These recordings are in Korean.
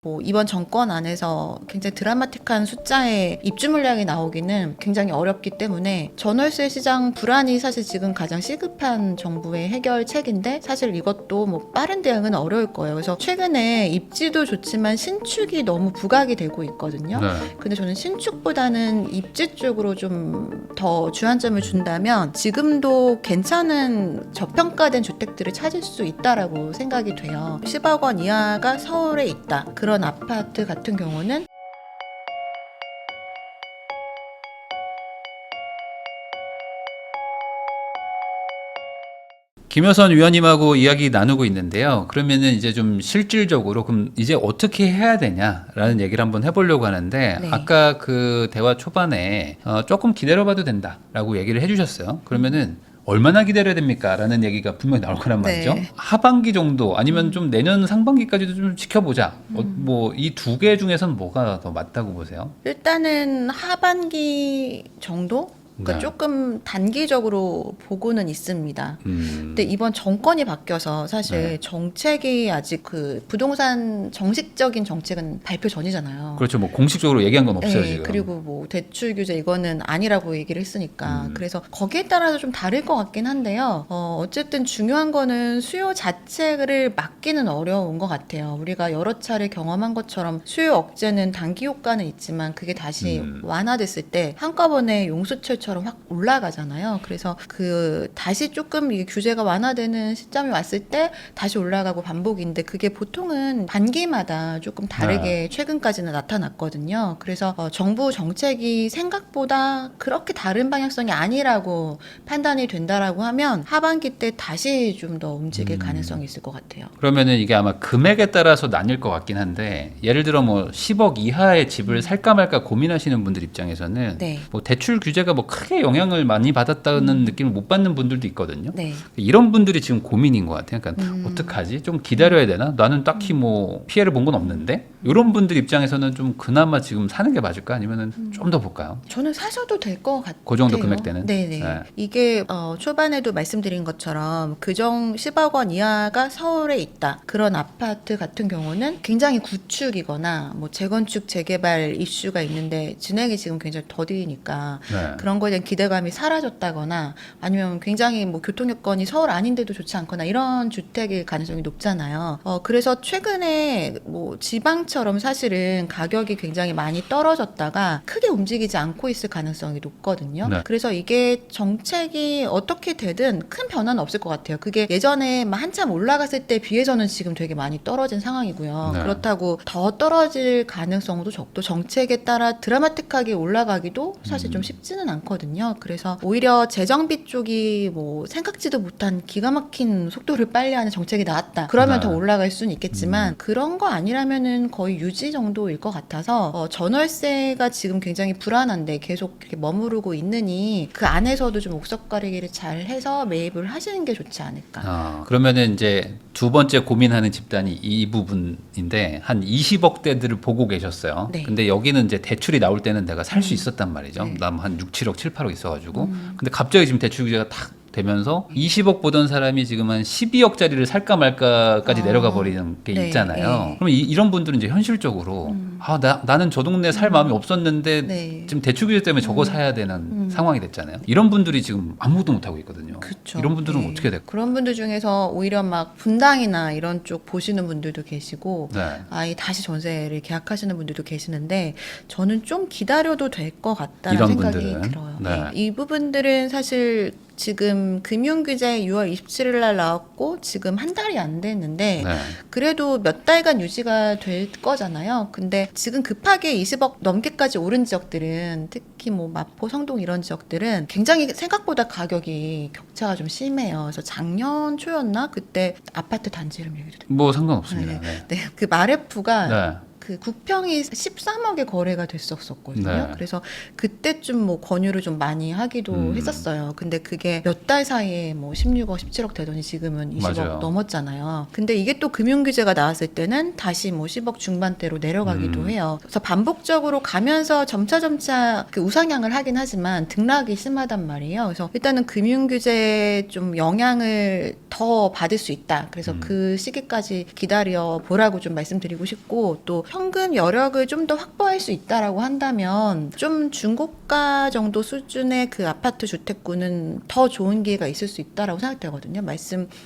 뭐 이번 정권 안에서 굉장히 드라마틱한 숫자의 입주 물량이 나오기는 굉장히 어렵기 때문에 전월세 시장 불안이 사실 지금 가장 시급한 정부의 해결책인데 사실 이것도 뭐 빠른 대응은 어려울 거예요. 그래서 최근에 입지도 좋지만 신축이 너무 부각이 되고 있거든요. 네. 근데 저는 신축보다는 입지 쪽으로 좀 더 주안점을 준다면 지금도 괜찮은 저평가된 주택들을 찾을 수 있다라고 생각이 돼요. 10억 원 이하가 서울에 있다. 그런 아파트 같은 경우는 김여선 위원님하고 이야기 나누고 있는데요. 그러면은 이제 좀 실질적으로 그럼 이제 어떻게 해야 되냐라는 얘기를 한번 해보려고 하는데 네. 아까 그 대화 초반에 조금 기다려봐도 된다라고 얘기를 해주셨어요. 그러면은 얼마나 기다려야 됩니까? 라는 얘기가 분명히 나올 거란 말이죠. 네. 하반기 정도 아니면 좀 내년 상반기까지도 좀 지켜보자. 뭐 이 두 개 중에선 뭐가 더 맞다고 보세요? 일단은 하반기 정도? 그러니까 네. 조금 단기적으로 보고는 있습니다. 근데 이번 정권이 바뀌어서 사실 네. 정책이 아직 그 부동산 정식적인 정책은 발표 전이잖아요. 그렇죠. 뭐 공식적으로 얘기한 건 없어요, 네, 지금. 그리고 뭐 대출 규제 이거는 아니라고 얘기를 했으니까 그래서 거기에 따라서 좀 다를 것 같긴 한데요. 어쨌든 중요한 거는 수요 자체를 막기는 어려운 것 같아요. 우리가 여러 차례 경험한 것처럼 수요 억제는 단기 효과는 있지만 그게 다시 완화됐을 때 한꺼번에 용수철처럼 확 올라가잖아요. 그래서 그 다시 조금 이게 규제가 완화되는 시점이 왔을 때 다시 올라가고 반복인데 그게 보통은 반기마다 조금 다르게 최근까지는 나타났거든요. 그래서 정부 정책이 생각보다 그렇게 다른 방향성이 아니라고 판단이 된다라고 하면 하반기 때 다시 좀 더 움직일 가능성이 있을 것 같아요. 그러면은 이게 아마 금액에 따라서 나뉠 것 같긴 한데 예를 들어 뭐 10억 이하의 집을 살까 말까 고민하시는 분들 입장에서는 네. 뭐 대출 규제가 뭐 크게 영향을 많이 받았다는 느낌을 못 받는 분들도 있거든요. 네. 이런 분들이 지금 고민인 것 같아요. 그러니까 어떡하지? 좀 기다려야 되나? 나는 딱히 뭐 피해를 본 건 없는데 이런 분들 입장에서는 좀 그나마 지금 사는 게 맞을까? 아니면은 좀 더 볼까요? 저는 사셔도 될 것 같아요. 그 정도 금액대는? 네네. 네. 이게 초반에도 말씀드린 것처럼 그정 10억 원 이하가 서울에 있다. 그런 아파트 같은 경우는 굉장히 구축이거나 뭐 재건축 재개발 이슈가 있는데 진행이 지금 굉장히 더디니까 네. 그런 거에 대한 기대감이 사라졌다거나 아니면 굉장히 뭐 교통 여건이 서울 아닌데도 좋지 않거나 이런 주택일 가능성이 높잖아요. 그래서 최근에 뭐 지방처럼 사실은 가격이 굉장히 많이 떨어졌다가 크게 움직이지 않고 있을 가능성이 높거든요. 네. 그래서 이게 정책이 어떻게 되든 큰 변화는 없을 것 같아요. 그게 예전에 막 한참 올라갔을 때 비해서는 지금 되게 많이 떨어진 상황이고요. 네. 그렇다고 더 떨어질 가능성도 적고 정책에 따라 드라마틱하게 올라가기도 사실 좀 쉽지는 않거든요. 그래서 오히려 재정비 쪽이 뭐 생각지도 못한 기가 막힌 속도를 빨리 하는 정책이 나왔다. 그러면 네. 더 올라갈 수는 있겠지만 그런 거 아니라면은 거의 유지 정도일 것 같아서 전월세가 지금 굉장히 불안한데 계속 이렇게 머무르고 있느니 그 안에서도 좀 옥석가리기를 잘 해서 매입을 하시는 게 좋지 않을까. 그러면은 이제 두 번째 고민하는 집단이 이 부분인데 한 20억대들을 보고 계셨어요. 네. 근데 여기는 이제 대출이 나올 때는 내가 살 수 있었단 말이죠. 네. 남 한 6, 7억, 7, 8억 있어가지고. 근데 갑자기 지금 대출 규제가 탁 되면서 20억 보던 사람이 지금 한 12억짜리를 살까 말까까지 내려가 버리는 게 네, 있잖아요. 네. 그럼 이런 분들은 이제 현실적으로 나는 저 동네 살 마음이 없었는데 네. 지금 대출 규제 때문에 저거 사야 되는 상황이 됐잖아요. 이런 분들이 지금 아무것도 못 하고 있거든요. 그쵸. 이런 분들은 네. 어떻게 될까요? 그런 분들 중에서 오히려 막 분당이나 이런 쪽 보시는 분들도 계시고 네. 아예 다시 전세를 계약하시는 분들도 계시는데 저는 좀 기다려도 될 것 같다는 이런 생각이 분들은? 들어요. 네. 이 부분들은 사실 지금 금융규제 6월 27일 날 나왔고 지금 한 달이 안 됐는데 네. 그래도 몇 달간 유지가 될 거잖아요. 근데 지금 급하게 20억 넘게까지 오른 지역들은 특히 뭐 마포, 성동 이런 지역들은 굉장히 생각보다 가격이 격차가 좀 심해요. 그래서 작년 초였나 그때 아파트 단지 이름 얘기도 뭐 상관없습니다. 네. 네. 네, 그 마레프가 네. 그 그 국평이 13억에 거래가 됐었거든요. 네. 그래서 그때쯤 뭐 권유를 좀 많이 하기도 했었어요. 근데 그게 몇 달 사이에 뭐 16억, 17억 되더니 지금은 20억 맞아요. 넘었잖아요. 근데 이게 또 금융규제가 나왔을 때는 다시 뭐 10억 중반대로 내려가기도 해요. 그래서 반복적으로 가면서 점차 그 우상향을 하긴 하지만 등락이 심하단 말이에요. 그래서 일단은 금융규제에 좀 영향을 더 받을 수 있다. 그래서 그 시기까지 기다려 보라고 좀 말씀드리고 싶고, 또 현금 여력을 좀 더 확보할 수 있다라고 한다면 좀 중고가 정도 수준의 그 아파트 주택구는 더 좋은 기회가 있을 수 있다라고 생각되거든요.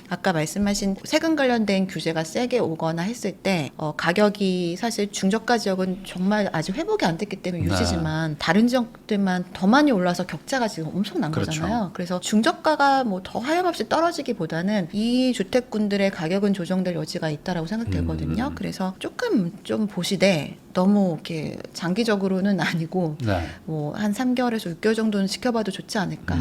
아까 말씀하신 세금 관련된 규제가 세게 오거나 했을 때 가격이 사실 중저가 지역은 정말 아직 회복이 안 됐기 때문에 유지지만 다른 지역들만 더 많이 올라서 격차가 지금 엄청난 그렇죠. 거잖아요. 그래서 중저가가 뭐 더 하염없이 떨어지기보다는 이 주택군들의 가격은 조정될 여지가 있다라고 생각되거든요. 그래서 조금 좀 보시되 너무 이렇게 장기적으로는 아니고 네. 뭐 한 3개월에서 6개월 정도는 지켜봐도 좋지 않을까.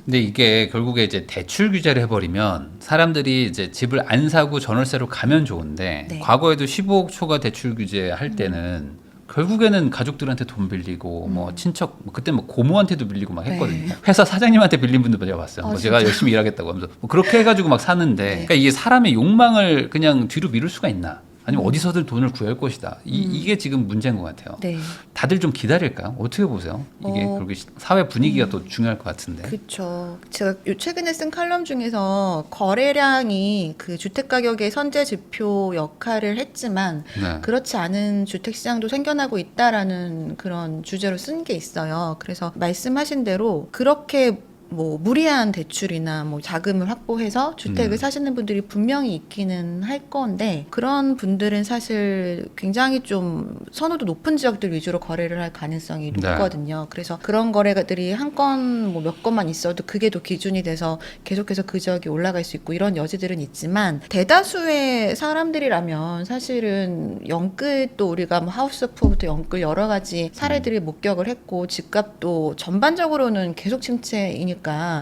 근데 이게 결국에 이제 대출 규제를 해버리면 사람들이 이제 집을 안 사고 전월세로 가면 좋은데 네. 과거에도 15억 초과 대출 규제 할 때는 결국에는 가족들한테 돈 빌리고 뭐 친척 그때 뭐 고모한테도 빌리고 막 했거든요. 네. 회사 사장님한테 빌린 분도 제가 봤어요. 뭐 제가 진짜? 열심히 일하겠다고 하면서 뭐 그렇게 해가지고 막 사는데 네. 그러니까 이게 사람의 욕망을 그냥 뒤로 미룰 수가 있나? 아니면 어디서든 돈을 구할 것이다. 이게 지금 문제인 것 같아요. 네. 다들 좀 기다릴까요? 어떻게 보세요? 이게 결국에 사회 분위기가 또 중요할 것 같은데. 그렇죠. 제가 최근에 쓴 칼럼 중에서 거래량이 그 주택 가격의 선제 지표 역할을 했지만 네. 그렇지 않은 주택 시장도 생겨나고 있다라는 그런 주제로 쓴 게 있어요. 그래서 말씀하신 대로 그렇게 뭐 무리한 대출이나 뭐 자금을 확보해서 주택을 사시는 분들이 분명히 있기는 할 건데, 그런 분들은 사실 굉장히 좀 선호도 높은 지역들 위주로 거래를 할 가능성이 네. 높거든요. 그래서 그런 거래들이 한 건 뭐 몇 건만 있어도 그게 또 기준이 돼서 계속해서 그 지역이 올라갈 수 있고 이런 여지들은 있지만, 대다수의 사람들이라면 사실은 영끌, 또 우리가 뭐 하우스푸부터 영끌 여러 가지 사례들이 목격을 했고 집값도 전반적으로는 계속 침체이니까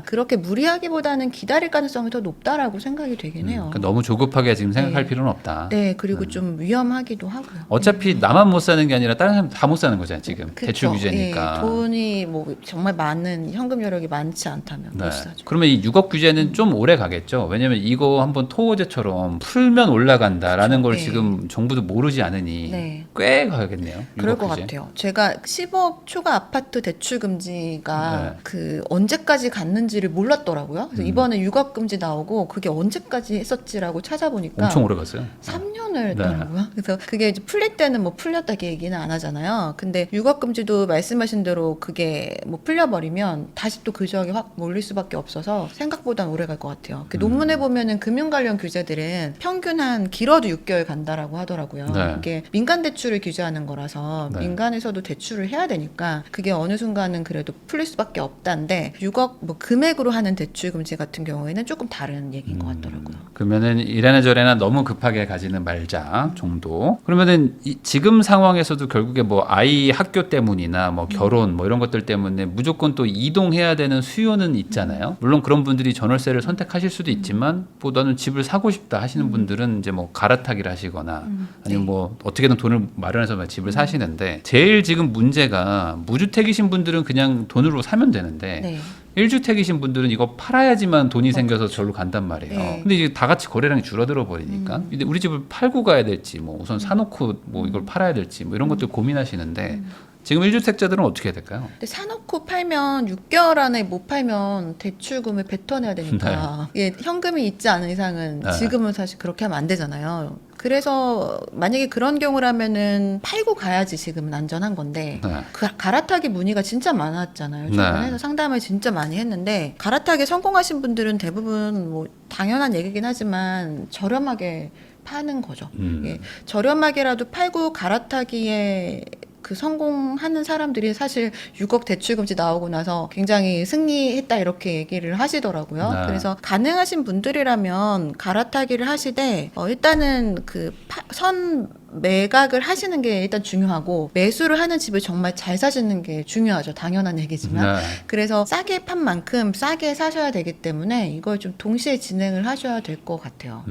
그렇게 무리하기보다는 기다릴 가능성이 더 높다라고 생각이 되긴 해요. 그러니까 너무 조급하게 지금 생각할 네. 필요는 없다. 네, 그리고 좀 위험하기도 하고요. 어차피 나만 못 사는 게 아니라 다른 사람 다 못 사는 거잖아요. 지금 그쵸. 대출 규제니까. 예, 돈이 뭐 정말 많은 현금 여력이 많지 않다면 네. 못 사죠. 그러면 이 6억 규제는 좀 오래 가겠죠. 왜냐면 이거 한번 토호제처럼 풀면 올라간다라는 걸 네. 지금 정부도 모르지 않으니 네. 꽤 가겠네요. 그럴 6억 것 규제. 같아요. 제가 10억 초과 아파트 대출 금지가 네. 그 언제까지 갔는지를 몰랐더라고요. 그래서 이번에 6억 금지 나오고 그게 언제까지 했었지라고 찾아보니까 엄청 오래 갔어요. 3년을 했더라고요. 그래서 그게 이제 풀릴 때는 뭐 풀렸다 그 얘기는 안 하잖아요. 근데 6억 금지도 말씀하신 대로 그게 뭐 풀려버리면 다시 또 그 지역에 확 몰릴 수밖에 없어서 생각보단 오래 갈 것 같아요. 그 논문에 보면은 금융 관련 규제들은 평균 한 길어도 6개월 간다라고 하더라고요. 네. 이게 민간 대출을 규제하는 거라서 네. 민간에서도 대출을 해야 되니까 그게 어느 순간은 그래도 풀릴 수밖에 없다는데 6억 뭐 금액으로 하는 대출 금지 같은 경우에는 조금 다른 얘기인 것 같더라고요. 그러면은 이래나 저래나 너무 급하게 가지는 말자 정도. 그러면은 지금 상황에서도 결국에 뭐 아이 학교 때문이나 뭐 결혼 뭐 이런 것들 때문에 무조건 또 이동해야 되는 수요는 있잖아요. 물론 그런 분들이 전월세를 선택하실 수도 있지만 뭐 나는 집을 사고 싶다 하시는 분들은 이제 뭐 갈아타기를 하시거나 아니면 뭐 어떻게든 돈을 마련해서 집을 사시는데, 제일 지금 문제가 무주택이신 분들은 그냥 돈으로 사면 되는데 네. 1주택이신 분들은 이거 팔아야지만 돈이 생겨서 절로 간단 말이에요. 네. 근데 이제 다 같이 거래량이 줄어들어 버리니까 근데 우리 집을 팔고 가야 될지 뭐 우선 사놓고 뭐 이걸 팔아야 될지 뭐 이런 것들 고민하시는데 지금 1주택자들은 어떻게 해야 될까요? 근데 사놓고 팔면 6개월 안에 못 팔면 대출금을 뱉어내야 되니까 이게 현금이 있지 않은 이상은 네. 지금은 사실 그렇게 하면 안 되잖아요. 그래서 만약에 그런 경우라면은 팔고 가야지 지금은 안전한 건데 네. 그 갈아타기 문의가 진짜 많았잖아요. 주변에서 네. 상담을 진짜 많이 했는데 갈아타기 성공하신 분들은 대부분 뭐 당연한 얘기긴 하지만 저렴하게 파는 거죠. 예, 저렴하게라도 팔고 갈아타기에 그 성공하는 사람들이 사실 6억 대출금지 나오고 나서 굉장히 승리했다 이렇게 얘기를 하시더라고요. 네. 그래서 가능하신 분들이라면 갈아타기를 하시되 일단은 그 선 매각을 하시는 게 일단 중요하고 매수를 하는 집을 정말 잘 사시는 게 중요하죠. 당연한 얘기지만. 네. 그래서 싸게 판 만큼 싸게 사셔야 되기 때문에 이걸 좀 동시에 진행을 하셔야 될 것 같아요.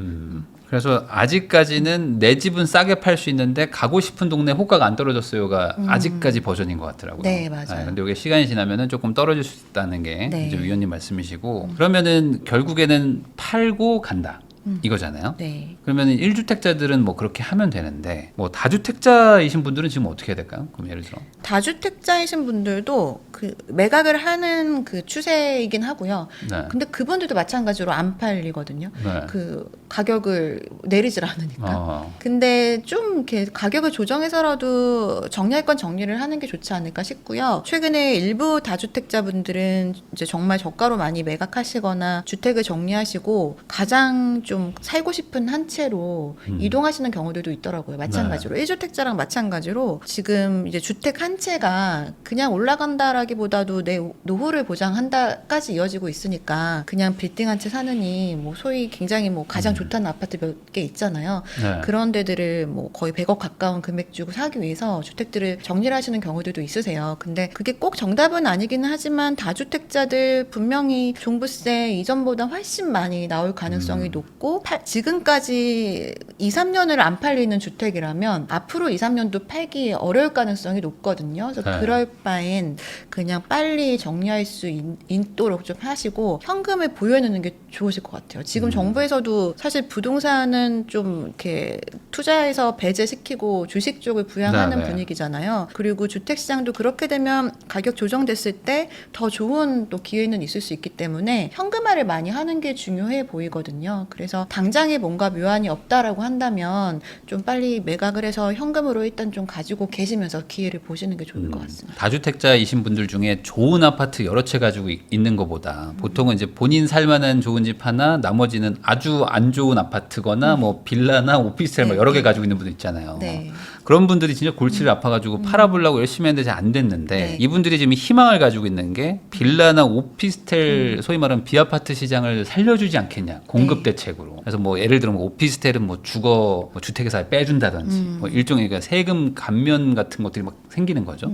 그래서 아직까지는 내 집은 싸게 팔 수 있는데 가고 싶은 동네 호가가 안 떨어졌어요가 아직까지 버전인 것 같더라고요. 네, 맞아요. 근데 이게 시간이 지나면은 조금 떨어질 수 있다는 게 네. 이제 위원님 말씀이시고 그러면은 결국에는 팔고 간다. 이거잖아요. 네. 그러면 1주택자들은 뭐 그렇게 하면 되는데 뭐 다주택자이신 분들은 지금 어떻게 해야 될까요? 그럼 예를 들어 다주택자이신 분들도 그 매각을 하는 그 추세이긴 하고요. 네. 근데 그분들도 마찬가지로 안 팔리거든요. 네. 그 가격을 내리질 않으니까. 어. 근데 좀 이렇게 가격을 조정해서라도 정리할 건 정리를 하는 게 좋지 않을까 싶고요. 최근에 일부 다주택자분들은 이제 정말 저가로 많이 매각하시거나 주택을 정리하시고 가장 좀 살고 싶은 한 채로 이동하시는 경우들도 있더라고요. 마찬가지로 1주택자랑 마찬가지로 지금 이제 주택 한 채가 그냥 올라간다라기보다도 내 노후를 보장한다까지 이어지고 있으니까 그냥 빌딩 한 채 사느니 뭐 소위 굉장히 뭐 가장 좋다는 아파트 몇 개 있잖아요. 네. 그런 데들을 뭐 거의 100억 가까운 금액 주고 사기 위해서 주택들을 정리를 하시는 경우들도 있으세요. 근데 그게 꼭 정답은 아니기는 하지만 다주택자들 분명히 종부세 이전보다 훨씬 많이 나올 가능성이 높고 지금까지 2, 3년을 안 팔리는 주택이라면 앞으로 2, 3년도 팔기 어려울 가능성이 높거든요. 그래서 네. 그럴 바엔 그냥 빨리 정리할 수 있도록 좀 하시고 현금을 보유해 놓는 게 좋으실 것 같아요. 지금 정부에서도 사실 부동산은 좀 이렇게 투자해서 배제시키고 주식 쪽을 부양하는 네, 네. 분위기잖아요. 그리고 주택 시장도 그렇게 되면 가격 조정됐을 때 더 좋은 또 기회는 있을 수 있기 때문에 현금화를 많이 하는 게 중요해 보이거든요. 그래서 당장에 뭔가 묘안이 없다라고 한다면 좀 빨리 매각을 해서 현금으로 일단 좀 가지고 계시면서 기회를 보시는 게 좋을 것 같습니다. 다주택자이신 분들 중에 좋은 아파트 여러 채 가지고 있는 것보다 보통은 이제 본인 살만한 좋은 집 하나 나머지는 아주 안 좋은 아파트거나 뭐 빌라나 오피스텔 뭐 네, 여러 개 네. 가지고 있는 분들 있잖아요. 네. 그런 분들이 진짜 골치를 아파가지고 팔아보려고 열심히 했는데 잘 안 됐는데 네. 이분들이 지금 희망을 가지고 있는 게 빌라나 오피스텔 소위 말하는 비아파트 시장을 살려주지 않겠냐 공급 네. 대책으로. 그래서 뭐 예를 들어 뭐 오피스텔은 뭐 주거 뭐 주택에서 빼준다든지 뭐 일종의 그러니까 세금 감면 같은 것들이 막 생기는 거죠.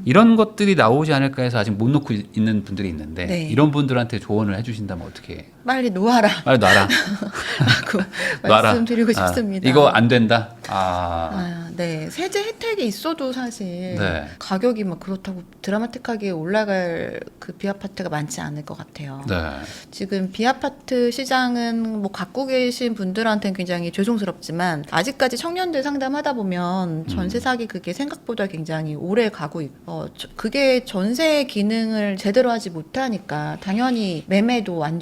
이런 것들이 나오지 않을까 해서 아직 못 놓고 있는 분들이 있는데 네. 이런 분들한테 조언을 해주신다면 어떻게? 빨리 놓아라 빨리 놔라. 라고 놔라. 말씀드리고 아, 싶습니다. 이거 안 된다. 네. 세제 혜택이 있어도 사실 네. 가격이 막 그렇다고 드라마틱하게 올라갈 그 비아파트가 많지 않을 것 같아요. 네. 지금 비아파트 시장은 뭐 갖고 계신 분들한테는 굉장히 죄송스럽지만 아직까지 청년들 상담하다 보면 전세 사기 그게 생각보다 굉장히 오래 가고 있고 그게 전세 기능을 제대로 하지 못하니까 당연히 매매도 안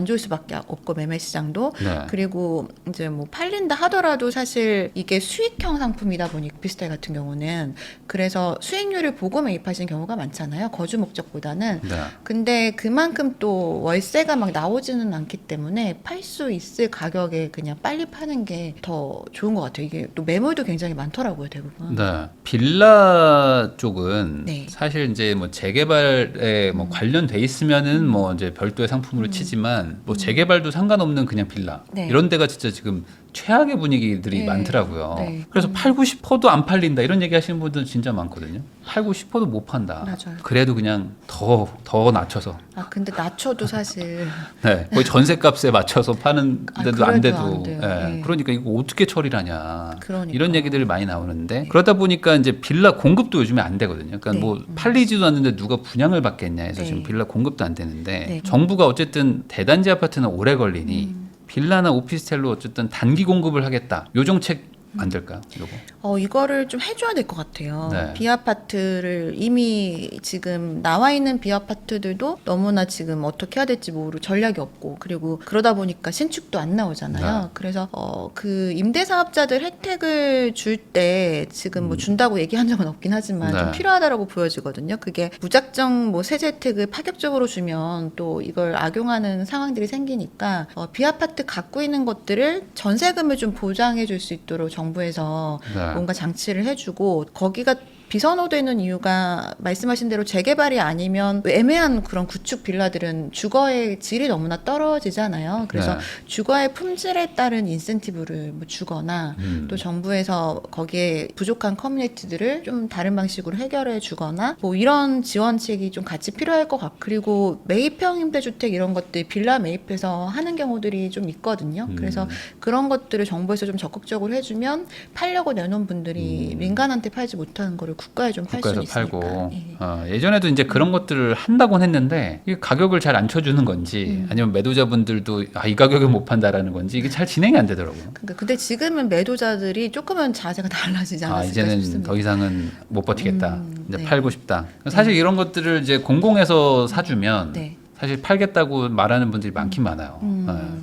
좋을 수밖에 없고 매매 시장도 네. 그리고 이제 뭐 팔린다 하더라도 사실 이게 수익형 상품이다 보니 오피스텔 같은 경우는 그래서 수익률을 보고 매입하시는 경우가 많잖아요. 거주 목적보다는. 네. 근데 그만큼 또 월세가 막 나오지는 않기 때문에 팔 수 있을 가격에 그냥 빨리 파는 게 더 좋은 것 같아요. 이게 또 매물도 굉장히 많더라고요, 대부분. 네. 빌라 쪽은 네. 사실 이제 뭐 재개발에 뭐 관련돼 있으면은 뭐 이제 별도의 상품으로 치지만 뭐 재개발도 상관없는 그냥 빌라 네. 이런 데가 진짜 지금 최악의 분위기들이 네. 많더라고요. 네. 그래서 팔고 싶어도 안 팔린다 이런 얘기 하시는 분들 진짜 많거든요. 팔고 싶어도 못 판다. 맞아요. 그래도 그냥 더 낮춰서 근데 낮춰도 사실 네, 거의 전세값에 맞춰서 파는데도 안 그래도 돼도 안 돼요. 예, 네. 그러니까 이거 어떻게 처리를 하냐 그러니까. 이런 얘기들이 많이 나오는데 그러다 보니까 이제 빌라 공급도 요즘에 안 되거든요. 그러니까 네. 뭐 팔리지도 않는데 누가 분양을 받겠냐 해서 네. 지금 빌라 공급도 안 되는데 네. 정부가 어쨌든 대단지 아파트는 오래 걸리니 빌라나 오피스텔로 어쨌든 단기 공급을 하겠다. 요 정책 안 될까요? 요거. 이거를 좀 해줘야 될 것 같아요. 네. 비아파트를 이미 지금 나와 있는 비아파트들도 너무나 지금 어떻게 해야 될지 모르고 전략이 없고 그리고 그러다 보니까 신축도 안 나오잖아요. 네. 그래서 그 임대사업자들 혜택을 줄 때 지금 뭐 준다고 얘기한 적은 없긴 하지만 네. 좀 필요하다라고 보여지거든요. 그게 무작정 뭐 세제 혜택을 파격적으로 주면 또 이걸 악용하는 상황들이 생기니까 비아파트 갖고 있는 것들을 전세금을 좀 보장해 줄 수 있도록 정부에서 네. 뭔가 장치를 해주고 거기가 비선호되는 이유가 말씀하신 대로 재개발이 아니면 애매한 그런 구축 빌라들은 주거의 질이 너무나 떨어지잖아요. 그래서 네. 주거의 품질에 따른 인센티브를 뭐 주거나 또 정부에서 거기에 부족한 커뮤니티들을 좀 다른 방식으로 해결해 주거나 뭐 이런 지원책이 좀 같이 필요할 것 같고, 그리고 매입형 임대주택 이런 것들 빌라 매입해서 하는 경우들이 좀 있거든요. 그래서 그런 것들을 정부에서 좀 적극적으로 해주면 팔려고 내놓은 분들이 민간한테 팔지 못하는 거를 국가에 좀 팔 수 국가에서 있으니까. 팔고 예. 예전에도 이제 그런 것들을 한다곤 했는데 이게 가격을 잘 안 쳐주는 건지 아니면 매도자분들도 이 가격에 못 판다라는 건지 이게 잘 진행이 안 되더라고요. 그러니까 근데 지금은 매도자들이 조금은 자세가 달라지지 않았을까 이제는 싶습니다. 더 이상은 못 버티겠다. 이제 네. 팔고 싶다. 사실 이런 것들을 이제 공공에서 사주면 네. 사실 팔겠다고 말하는 분들이 많긴 많아요.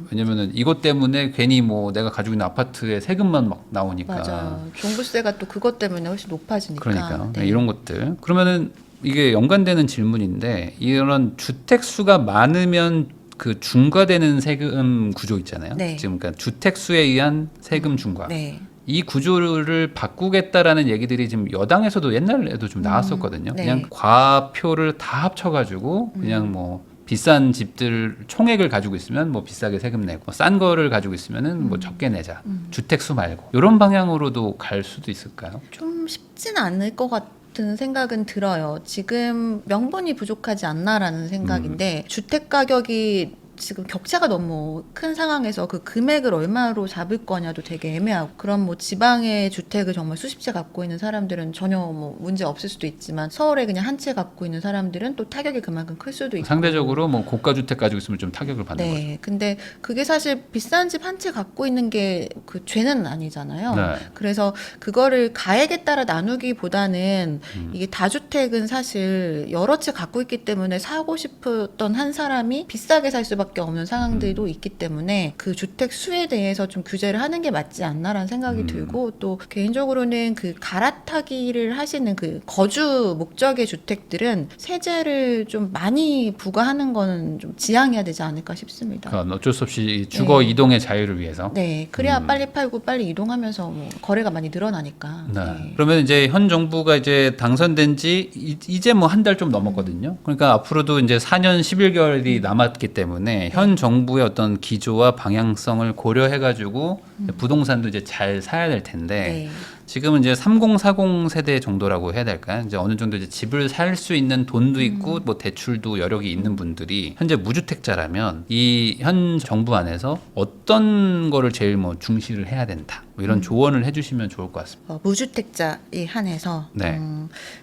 왜냐면은 이것 때문에 괜히 뭐 내가 가지고 있는 아파트에 세금만 막 나오니까. 맞아요. 종부세가 또 그것 때문에 훨씬 높아지니까. 그러니까요. 네. 이런 것들. 그러면은 이게 연관되는 질문인데 이런 주택 수가 많으면 그 중과되는 세금 구조 있잖아요. 네. 지금 그러니까 주택 수에 의한 세금 중과. 네. 이 구조를 바꾸겠다라는 얘기들이 지금 여당에서도 옛날에도 좀 나왔었거든요. 네. 그냥 과표를 다 합쳐가지고 그냥 뭐 비싼 집들 총액을 가지고 있으면 뭐 비싸게 세금 내고 싼 거를 가지고 있으면은 뭐 적게 내자. 주택 수 말고 이런 방향으로도 갈 수도 있을까요? 좀 쉽지는 않을 것 같은 생각은 들어요. 지금 명분이 부족하지 않나라는 생각인데 주택 가격이 지금 격차가 너무 큰 상황에서 그 금액을 얼마로 잡을 거냐도 되게 애매하고, 그럼 뭐 지방의 주택을 정말 수십 채 갖고 있는 사람들은 전혀 뭐 문제 없을 수도 있지만 서울에 그냥 한 채 갖고 있는 사람들은 또 타격이 그만큼 클 수도 있고. 상대적으로 뭐 고가 주택 가지고 있으면 좀 타격을 받는 거죠. 네. 근데 그게 사실 비싼 집 한 채 갖고 있는 게 그 죄는 아니잖아요. 네. 그래서 그거를 가액에 따라 나누기보다는 이게 다주택은 사실 여러 채 갖고 있기 때문에 사고 싶었던 한 사람이 비싸게 살 수밖에 없는 상황들도 있기 때문에 그 주택 수에 대해서 좀 규제를 하는 게 맞지 않나라는 생각이 들고, 또 개인적으로는 그 갈아타기를 하시는 그 거주 목적의 주택들은 세제를 좀 많이 부과하는 거는 좀 지양해야 되지 않을까 싶습니다. 그러니까 어쩔 수 없이 주거 네. 이동의 자유를 위해서. 네, 그래야 빨리 팔고 빨리 이동하면서 뭐 거래가 많이 늘어나니까. 네. 네. 그러면 이제 현 정부가 이제 당선된 지 이제 뭐 한 달 좀 넘었거든요. 그러니까 앞으로도 이제 4년 11개월이 남았기 때문에 현 정부의 어떤 기조와 방향성을 고려해 가지고 부동산도 이제 잘 사야 될 텐데 네. 지금은 이제 3040 세대 정도라고 해야 될까요? 이제 어느 정도 이제 집을 살 수 있는 돈도 있고 뭐 대출도 여력이 있는 분들이 현재 무주택자라면 이 현 정부 안에서 어떤 거를 제일 뭐 중시를 해야 된다. 뭐 이런 조언을 해주시면 좋을 것 같습니다. 무주택자에 한해서 네.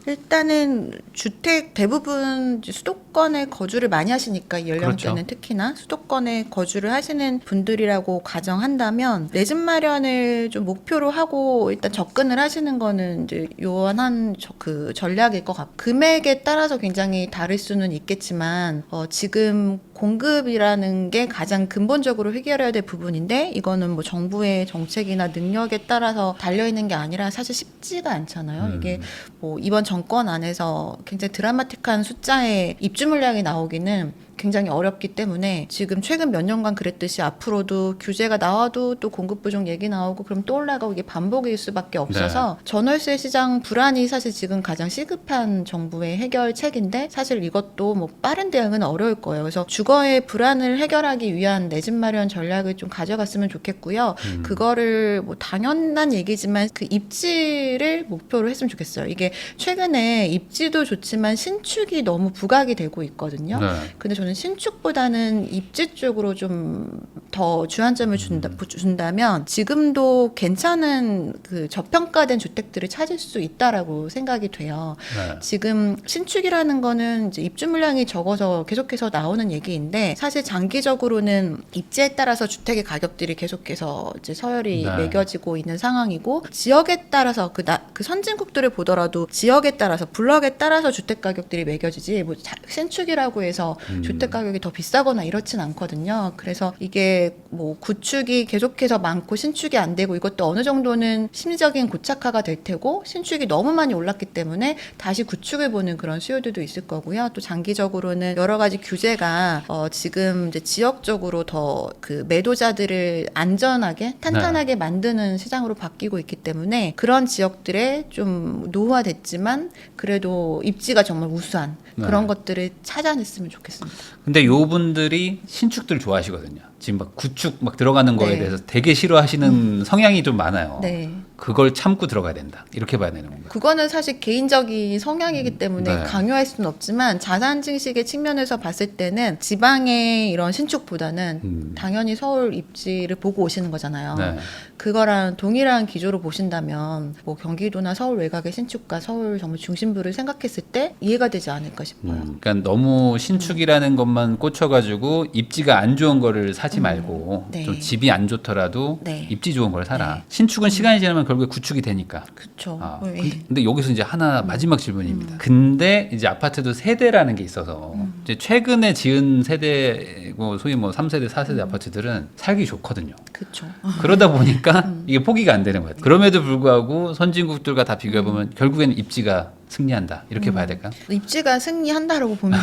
일단은 주택 대부분 이제 수도권에 거주를 많이 하시니까 이 연령대는 그렇죠. 특히나 수도권에 거주를 하시는 분들이라고 가정한다면 내 집 마련을 좀 목표로 하고 일단 접근을 하시는 거는 이제 요원한 그 전략일 것 같고, 금액에 따라서 굉장히 다를 수는 있겠지만 지금 공급이라는 게 가장 근본적으로 해결해야 될 부분인데, 이거는 뭐 정부의 정책이나 능력에 따라서 달려있는 게 아니라 사실 쉽지가 않잖아요. 이게 뭐 이번 정권 안에서 굉장히 드라마틱한 숫자의 입주 물량이 나오기는 굉장히 어렵기 때문에 지금 최근 몇 년간 그랬듯이 앞으로도 규제가 나와도 또 공급 부족 얘기 나오고 그럼 또 올라가고 이게 반복일 수밖에 없어서 전월세 시장 불안이 사실 지금 가장 시급한 정부의 해결책인데, 사실 이것도 뭐 빠른 대응은 어려울 거예요. 그래서 주거의 불안을 해결하기 위한 내 집 마련 전략을 좀 가져갔으면 좋겠고요. 그거를 뭐 당연한 얘기지만 그 입지를 목표로 했으면 좋겠어요. 이게 최근에 입지도 좋지만 신축이 너무 부각이 되고 있거든요. 네. 근데 저는 신축보다는 입지 쪽으로 좀 더 주안점을 준다면 지금도 괜찮은 그 저평가된 주택들을 찾을 수 있다라고 생각이 돼요. 네. 지금 신축이라는 거는 이제 입주 물량이 적어서 계속해서 나오는 얘기인데, 사실 장기적으로는 입지에 따라서 주택의 가격들이 계속해서 이제 서열이 네. 매겨지고 있는 상황이고, 지역에 따라서 그 선진국들을 보더라도 지역에 따라서 블럭에 따라서 주택 가격들이 매겨지지 뭐 신축이라고 해서 주택 주택 가격이 더 비싸거나 이렇진 않거든요. 그래서 이게 뭐 구축이 계속해서 많고 신축이 안 되고 이것도 어느 정도는 심리적인 고착화가 될 테고 신축이 너무 많이 올랐기 때문에 다시 구축을 보는 그런 수요들도 있을 거고요. 또 장기적으로는 여러 가지 규제가 지금 이제 지역적으로 더 그 매도자들을 안전하게 탄탄하게 만드는 시장으로 바뀌고 있기 때문에 그런 지역들에 좀 노후화됐지만 그래도 입지가 정말 우수한 그런 네. 것들을 찾아냈으면 좋겠습니다. 근데 요 분들이 신축들 좋아하시거든요. 지금 막 구축 막 들어가는 거에 네. 대해서 되게 싫어하시는 성향이 좀 많아요. 네. 그걸 참고 들어가야 된다. 이렇게 봐야 되는 건가요? 그거는 사실 개인적인 성향이기 때문에 네. 강요할 수는 없지만 자산 증식의 측면에서 봤을 때는 지방의 이런 신축보다는 당연히 서울 입지를 보고 오시는 거잖아요. 네. 그거랑 동일한 기조로 보신다면 뭐 경기도나 서울 외곽의 신축과 서울 정말 중심부를 생각했을 때 이해가 되지 않을까 싶어요. 그러니까 너무 신축이라는 것만 꽂혀가지고 입지가 안 좋은 거를 사지 말고 네. 좀 집이 안 좋더라도 네. 입지 좋은 걸 사라. 네. 신축은 시간이 지나면 결국에 구축이 되니까. 그렇죠. 아, 근데 여기서 이제 하나 마지막 질문입니다. 음. 근데 이제 아파트도 세대라는 게 있어서 이제 최근에 지은 세대고 소위 뭐 3세대, 4세대 아파트들은 살기 좋거든요. 그렇죠. 그러다 보니까 이게 포기가 안 되는 거예요. 그럼에도 불구하고 선진국들과 다 비교해 보면 결국에는 입지가 승리한다. 이렇게 봐야 될까? 입지가 승리한다라고 봅니다.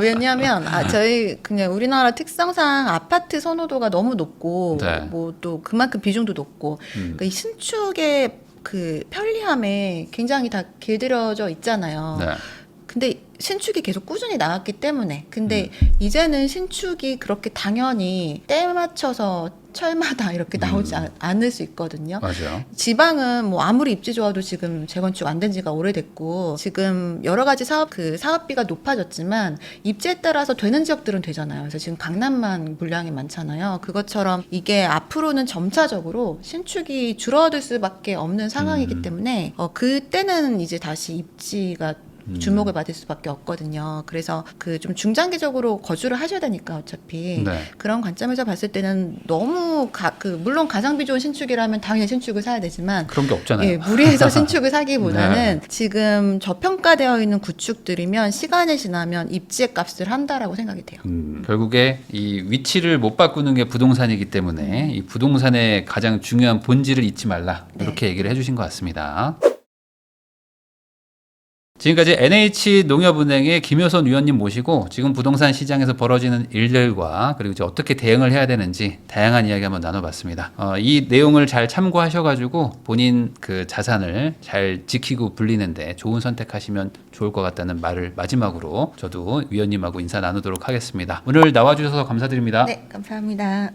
왜냐하면 저희 그냥 우리나라 특성상 아파트 선호도가 너무 높고 네. 뭐 또 그만큼 비중도 높고 그러니까 이 신축의 그 편리함에 굉장히 다 길들여져 있잖아요. 네. 근데 신축이 계속 꾸준히 나왔기 때문에 근데 이제는 신축이 그렇게 당연히 때 맞춰서 철마다 이렇게 나오지 않을 수 있거든요. 맞아요. 지방은 뭐 아무리 입지 좋아도 지금 재건축 안 된 지가 오래됐고 지금 여러 가지 사업비가 높아졌지만 입지에 따라서 되는 지역들은 되잖아요. 그래서 지금 강남만 물량이 많잖아요. 그것처럼 이게 앞으로는 점차적으로 신축이 줄어들 수밖에 없는 상황이기 때문에 그때는 이제 다시 입지가 주목을 받을 수밖에 없거든요. 그래서 그 좀 중장기적으로 거주를 하셔야 되니까 어차피 네. 그런 관점에서 봤을 때는 너무 물론 가성비 좋은 신축이라면 당연히 신축을 사야 되지만 그런 게 없잖아요. 예, 무리해서 신축을 사기보다는 네. 지금 저평가되어 있는 구축들이면 시간이 지나면 입지의 값을 한다라고 생각이 돼요. 결국에 이 위치를 못 바꾸는 게 부동산이기 때문에 이 부동산의 가장 중요한 본질을 잊지 말라. 네. 이렇게 얘기를 해주신 것 같습니다. 지금까지 NH농협은행의 김효선 위원님 모시고 지금 부동산 시장에서 벌어지는 일들과 그리고 이제 어떻게 대응을 해야 되는지 다양한 이야기 한번 나눠봤습니다. 이 내용을 잘 참고하셔가지고 본인 그 자산을 잘 지키고 불리는데 좋은 선택하시면 좋을 것 같다는 말을 마지막으로 저도 위원님하고 인사 나누도록 하겠습니다. 오늘 나와주셔서 감사드립니다. 네, 감사합니다.